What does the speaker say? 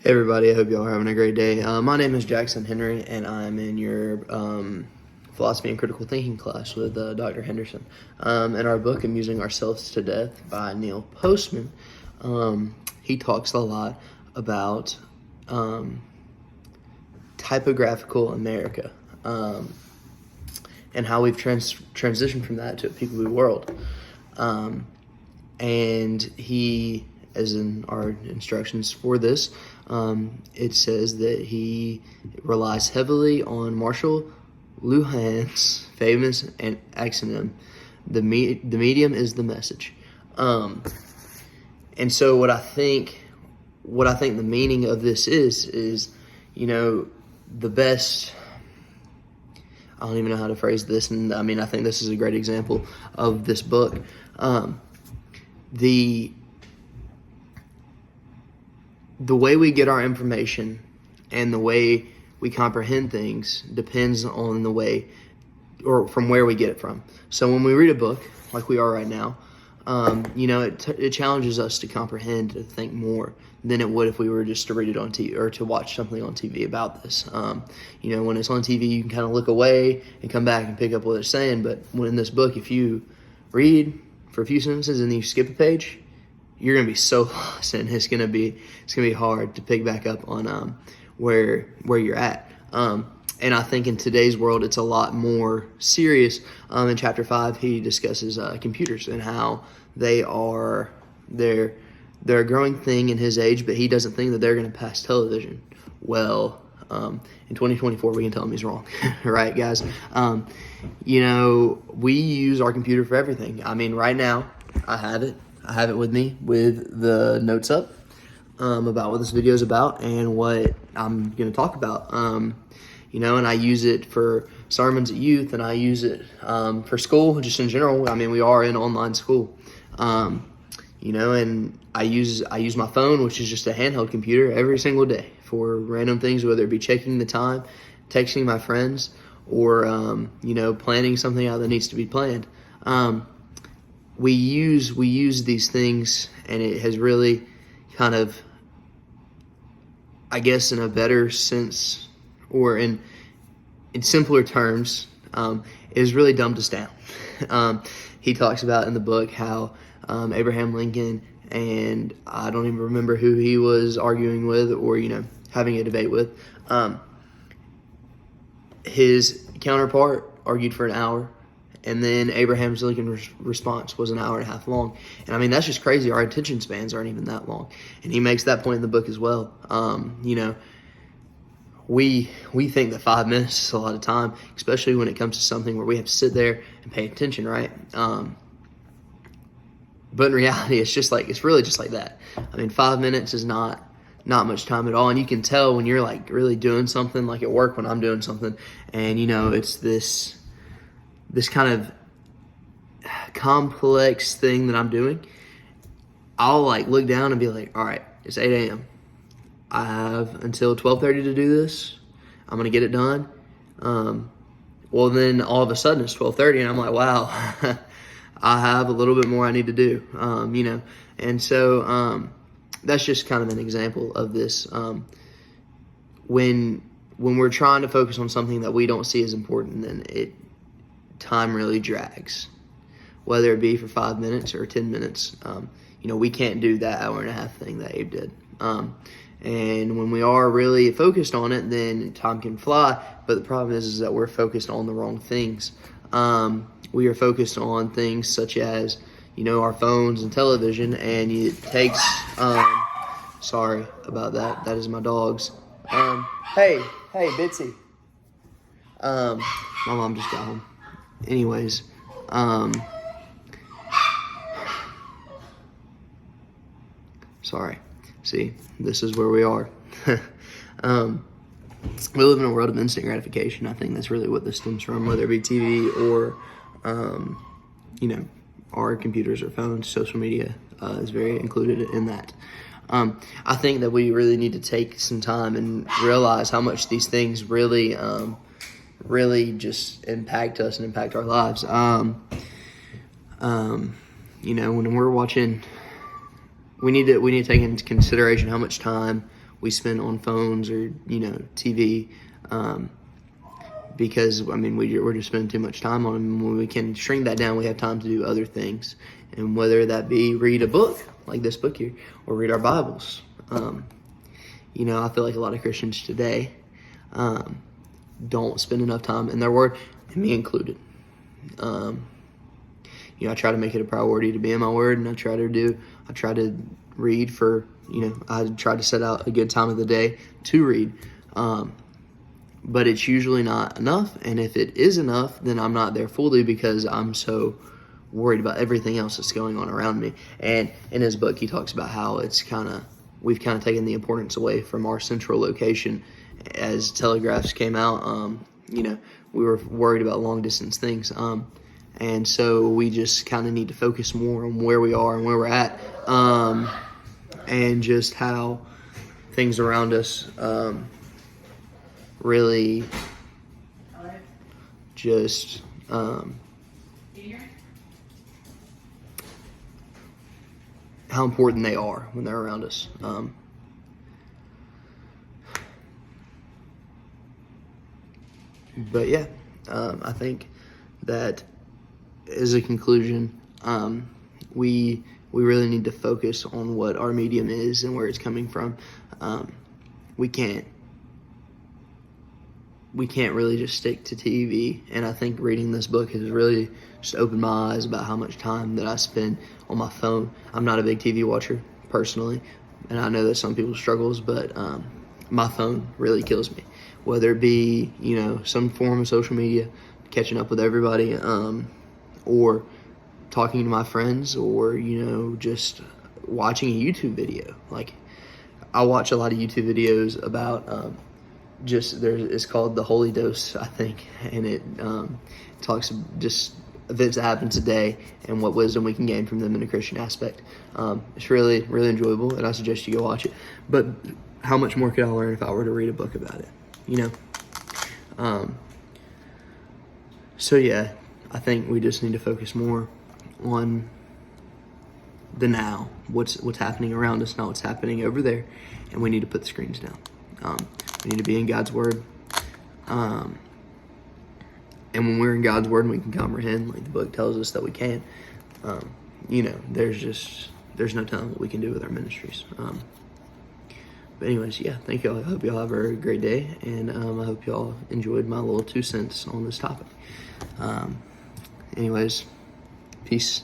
Hey everybody, I hope y'all are having a great day. My name is Jackson Henry, and I'm in your philosophy and critical thinking class with Dr. Henderson. In our book, Amusing Ourselves to Death by Neil Postman, he talks a lot about typographical America and how we've transitioned from that to a peekaboo world. And he, as in our instructions for this, it says that he relies heavily on Marshall Luhan's famous axiom, the medium is the message. And so what I think the meaning of this is, the best, I don't even know how to phrase this, and I think this is a great example of this book. The way we get our information and the way we comprehend things depends on the way or from where we get it from. So when we read a book like we are right now, it challenges us to comprehend, to think more than it would if we were just to read it on TV or to watch something on TV about this. When it's on TV, you can kind of look away and come back and pick up what it's saying. But when in this book, if you read for a few sentences and then you skip a page, you're gonna be so lost, and it's gonna be hard to pick back up on where you're at. And I think in today's world, it's a lot more serious. In chapter 5, he discusses computers and how they're a growing thing in his age, but he doesn't think that they're going to pass television. Well, in 2024, we can tell him he's wrong, right, guys? We use our computer for everything. Right now, I have it with me with the notes up about what this video is about and what I'm going to talk about. And I use it for sermons at youth, and I use it for school, just in general. We are in online school, and I use my phone, which is just a handheld computer, every single day for random things, whether it be checking the time, texting my friends, or planning something out that needs to be planned. We use these things, and it has really kind of, I guess, in a better sense, or in simpler terms, is really dumbed us down. He talks about in the book how Abraham Lincoln, and I don't even remember who he was arguing with or having a debate with, his counterpart argued for an hour, and then Abraham Lincoln's response was an hour and a half long. And that's just crazy. Our attention spans aren't even that long. And he makes that point in the book as well. We think that 5 minutes is a lot of time, especially when it comes to something where we have to sit there and pay attention, right? But in reality, it's really just like that. 5 minutes is not much time at all. And you can tell when you're like really doing something, like at work when I'm doing something, and it's this kind of complex thing that I'm doing. I'll look down and be like, all right, it's 8 a.m. I have until 12:30 to do this. I'm going to get it done. Well, then all of a sudden it's 12:30 and I'm like, wow, I have a little bit more I need to do, And so that's just kind of an example of this. When we're trying to focus on something that we don't see as important, then time really drags, whether it be for 5 minutes or 10 minutes. We can't do that hour and a half thing that Abe did. And when we are really focused on it, then time can fly. But the problem is that we're focused on the wrong things. We are focused on things such as, our phones and television, and it takes, sorry about that. That is my dogs. Hey, Bitsy. My mom just got home. Anyways, sorry. See, this is where we are. We live in a world of instant gratification. I think that's really what this stems from, whether it be TV or, our computers or phones. Social media is very included in that. I think that we really need to take some time and realize how much these things really just impact us and impact our lives. When we're watching, we need to take into consideration how much time we spend on phones or, TV. Because, we're just spending too much time on them. When we can shrink that down, we have time to do other things. And whether that be read a book, like this book here, or read our Bibles. I feel like a lot of Christians today don't spend enough time in their Word, and me included. I try to make it a priority to be in my Word, and I try to read for, I try to set out a good time of the day to read. But it's usually not enough, and if it is enough, then I'm not there fully because I'm so worried about everything else that's going on around me. And in his book, he talks about how we've kind of taken the importance away from our central location. As telegraphs came out, we were worried about long distance things, and so we just kind of need to focus more on where we are and where we're at, and just how things around us really just how important they are when they're around us. But yeah, I think that as a conclusion, we really need to focus on what our medium is and where it's coming from. We can't really just stick to TV, and I think reading this book has really just opened my eyes about how much time that I spend on my phone. I'm not a big TV watcher personally, and I know that some people struggles, but my phone really kills me. Whether it be, some form of social media, catching up with everybody, or talking to my friends, or, just watching a YouTube video. Like, I watch a lot of YouTube videos about it's called The Holy Dose, I think, and it talks just events that happen today and what wisdom we can gain from them in a Christian aspect. It's really, really enjoyable, and I suggest you go watch it. But how much more could I learn if I were to read a book about it? So yeah, I think we just need to focus more on the now, what's happening around us, not what's happening over there, and we need to put the screens down. We need to be in God's Word, and when we're in God's Word and we can comprehend, like the book tells us that we can, there's no telling what we can do with our ministries. But anyways, yeah, thank y'all. I hope y'all have a great day, and I hope y'all enjoyed my little 2 cents on this topic. Anyways, peace.